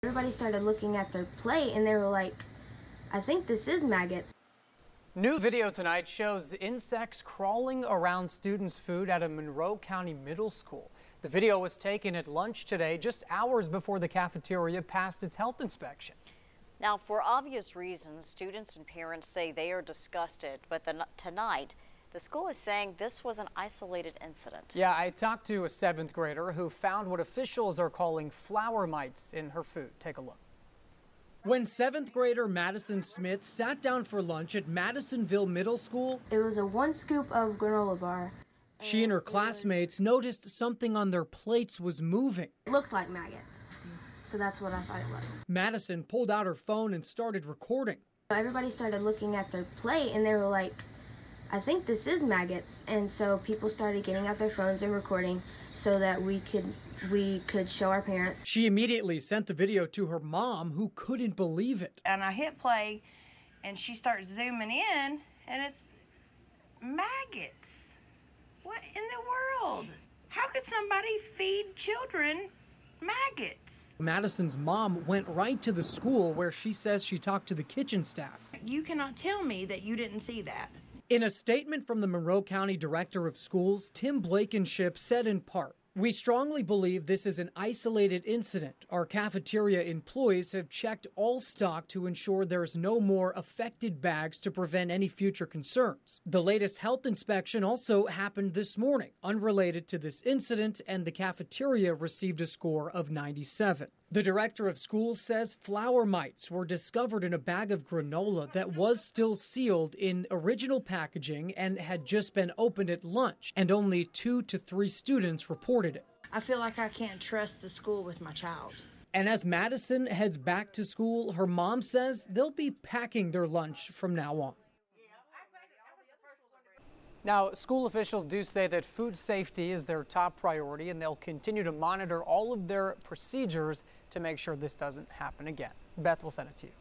Everybody started looking at their plate and they were like, I think this is maggots. New video tonight shows insects crawling around students' food at a Monroe County middle school. The video was taken at lunch today, just hours before the cafeteria passed its health inspection. Now, for obvious reasons, students and parents say they are disgusted, but tonight, the school is saying this was an isolated incident. Yeah, I talked to a 7th grader who found what officials are calling flower mites in her food. Take a look. When 7th grader Madison Smith sat down for lunch at Madisonville Middle School, It was a 1 scoop of granola bar. She and her classmates noticed something on their plates was moving. It looked like maggots, so that's what I thought it was. Madison pulled out her phone and started recording. Everybody started looking at their plate and they were like, I think this is maggots. And so people started getting out their phones and recording so that we could show our parents. She immediately sent the video to her mom, who couldn't believe it. And I hit play and she starts zooming in and it's maggots. What in the world? How could somebody feed children maggots? Madison's mom went right to the school where she says she talked to the kitchen staff. You cannot tell me that you didn't see that. In a statement from the Monroe County Director of Schools, Tim Blankenship said in part, "We strongly believe this is an isolated incident. Our cafeteria employees have checked all stock to ensure there's no more affected bags to prevent any future concerns." The latest health inspection also happened this morning, unrelated to this incident, and the cafeteria received a score of 97. The director of schools says flower mites were discovered in a bag of granola that was still sealed in original packaging and had just been opened at lunch, and only 2 to 3 students reported it. I feel like I can't trust the school with my child. And as Madison heads back to school, her mom says they'll be packing their lunch from now on. Now, school officials do say that food safety is their top priority, and they'll continue to monitor all of their procedures to make sure this doesn't happen again. Beth, will send it to you.